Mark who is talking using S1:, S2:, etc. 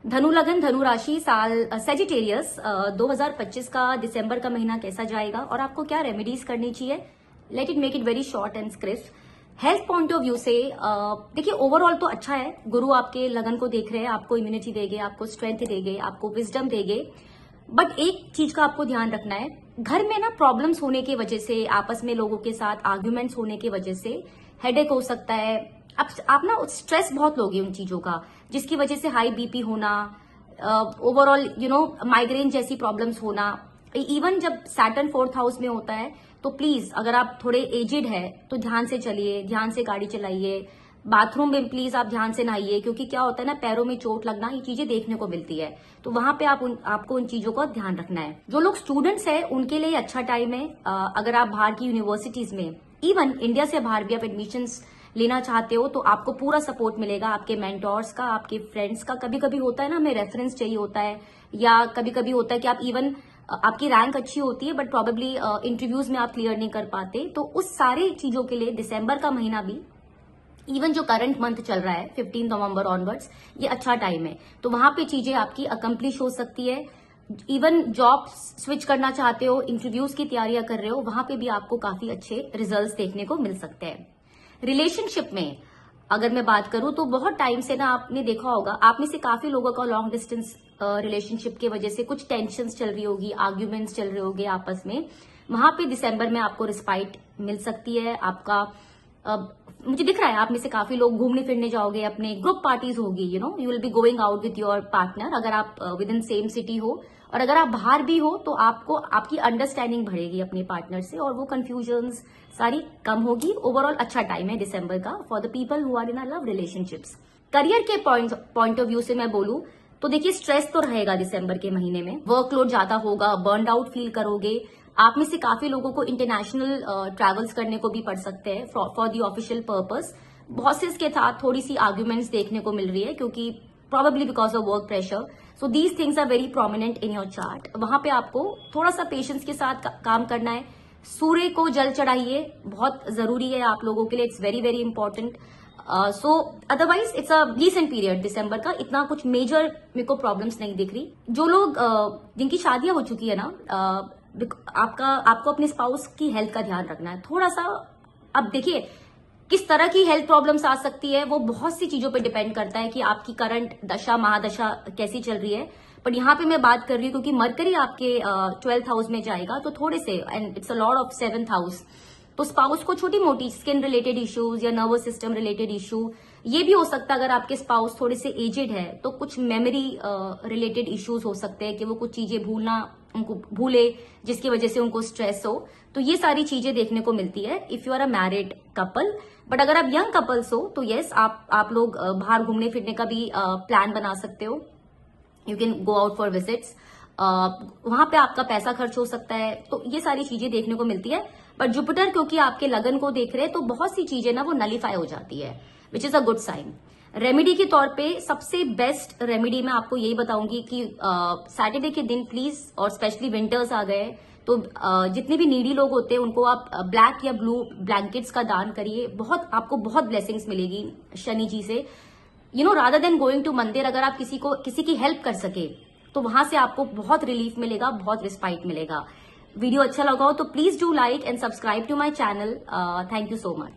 S1: धनु लगन, धनु राशि, साल सेजिटेरियस 2025 का दिसंबर का महीना कैसा जाएगा और आपको क्या रेमेडीज करनी चाहिए। Let it make it very short and crisp. Health point of view से देखिए ओवरऑल तो अच्छा है। गुरु आपके लगन को देख रहे हैं, आपको इम्यूनिटी देंगे, आपको स्ट्रेंथ देंगे, आपको विजडम देंगे। बट एक चीज का आपको ध्यान रखना है, घर में ना प्रॉब्लम्स होने की वजह से, आपस में लोगों के साथ आर्ग्यूमेंट्स होने की वजह से हेडेक हो सकता है। आप ना स्ट्रेस बहुत लोगे उन चीजों का, जिसकी वजह से हाई बीपी होना, ओवरऑल माइग्रेन जैसी प्रॉब्लम्स होना। इवन जब सैटर्न 4th हाउस में होता है तो प्लीज अगर आप थोड़े एजेड है तो ध्यान से चलिए, ध्यान से गाड़ी चलाइए। बाथरूम में प्लीज आप ध्यान से नहाइए, क्योंकि क्या होता है ना, पैरों में चोट लगना, ये चीजें देखने को मिलती है। तो वहां पे आपको उन चीजों का ध्यान रखना है। जो लोग स्टूडेंट्स हैं उनके लिए अच्छा टाइम है। अगर आप बाहर की यूनिवर्सिटीज में, इवन इंडिया से बाहर भी आप एडमिशंस लेना चाहते हो तो आपको पूरा सपोर्ट मिलेगा आपके मेंटोर्स का, आपके फ्रेंड्स का। कभी कभी होता है ना, हमें रेफरेंस चाहिए होता है, या कभी कभी होता है कि आप इवन आपकी रैंक अच्छी होती है बट प्रॉबेबली इंटरव्यूज में आप क्लियर नहीं कर पाते। तो उस सारी चीजों के लिए दिसंबर का महीना भी, इवन जो करंट मंथ चल रहा है 15 नवंबर ऑनवर्ड्स, ये अच्छा टाइम है। तो वहां पे चीजें आपकी अकम्प्लिश हो सकती है। इवन जॉब स्विच करना चाहते हो, इंटरव्यूज की तैयारियां कर रहे हो, वहां पे भी आपको काफी अच्छे रिजल्ट्स देखने को मिल सकते हैं। रिलेशनशिप में अगर मैं बात करूं तो बहुत टाइम से ना आपने देखा होगा, आप में से काफी लोगों का लॉन्ग डिस्टेंस रिलेशनशिप की वजह से कुछ टेंशन्स चल रही होगी, आर्ग्यूमेंट्स चल रहे होंगे आपस में। वहां पे दिसंबर में आपको रिस्पाइट मिल सकती है। आपका मुझे दिख रहा है आप में से काफी लोग घूमने फिरने जाओगे, अपने ग्रुप पार्टीज होगी, you will be going out with your partner अगर आप विद इन सेम सिटी हो। और अगर आप बाहर भी हो तो आपको आपकी अंडरस्टैंडिंग बढ़ेगी अपने पार्टनर से और वो कंफ्यूजन्स सारी कम होगी। ओवरऑल अच्छा टाइम है दिसंबर का for the people who are in a love relationships. Career के पॉइंट ऑफ व्यू से मैं बोलूं तो देखिए स्ट्रेस तो रहेगा दिसंबर के महीने में, वर्कलोड ज्यादा होगा, बर्न आउट फील करोगे। आप में से काफी लोगों को इंटरनेशनल ट्रैवल्स करने को भी पड़ सकते हैं for the official purpose. Bosses के साथ थोड़ी सी आर्ग्यूमेंट्स देखने को मिल रही है, क्योंकि probably because of work pressure. So these things are very prominent in your chart. वहां पे आपको थोड़ा सा पेशेंस के साथ काम करना है। सूर्य को जल चढ़ाइए, बहुत जरूरी है आप लोगों के लिए, it's very very important. So otherwise it's a decent period दिसंबर का, इतना कुछ मेजर मेरे को प्रॉब्लम्स नहीं दिख रही। जो लोग जिनकी शादियां हो चुकी है ना, आपको अपने स्पाउस की हेल्थ का ध्यान रखना है थोड़ा सा। अब देखिए किस तरह की हेल्थ प्रॉब्लम्स आ सकती है वो बहुत सी चीजों पे डिपेंड करता है कि आपकी करंट दशा महादशा कैसी चल रही है। पर यहाँ पे मैं बात कर रही हूँ क्योंकि मरकरी आपके 12th हाउस में जाएगा, तो थोड़े से, and it's a Lord of 7th house, तो स्पाउस को छोटी मोटी स्किन रिलेटेड इश्यूज या नर्वस सिस्टम रिलेटेड इशू ये भी हो सकता है। अगर आपके स्पाउस थोड़े से एजेड है तो कुछ मेमोरी रिलेटेड इश्यूज हो सकते हैं कि वो कुछ चीजें उनको भूले, जिसकी वजह से उनको स्ट्रेस हो। तो ये सारी चीजें देखने को मिलती है if you are a married couple. But अगर आप यंग कपल्स हो तो यस, आप लोग बाहर घूमने फिरने का भी प्लान बना सकते हो। You can go out for visits, वहां पे आपका पैसा खर्च हो सकता है। तो ये सारी चीजें देखने को मिलती है। बट जुपिटर क्योंकि आपके लगन को देख रहे हैं तो बहुत सी चीजें ना वो नलीफाई हो जाती है, which is a good sign. Remedy के तौर पे सबसे बेस्ट रेमेडी मैं आपको यही बताऊंगी कि सैटरडे के दिन प्लीज, और स्पेशली विंटर्स आ गए तो जितने भी नीडी लोग होते हैं उनको आप ब्लैक या ब्लू ब्लैंकेट्स का दान करिए। आपको बहुत ब्लेसिंग्स मिलेगी शनि जी से। रादर देन गोइंग टू मंदिर, अगर आप किसी की हेल्प कर सके तो वहां से आपको बहुत रिलीफ मिलेगा, बहुत रिस्पाइट मिलेगा। वीडियो अच्छा लगा हो तो please do like and subscribe to my channel. Thank you so much.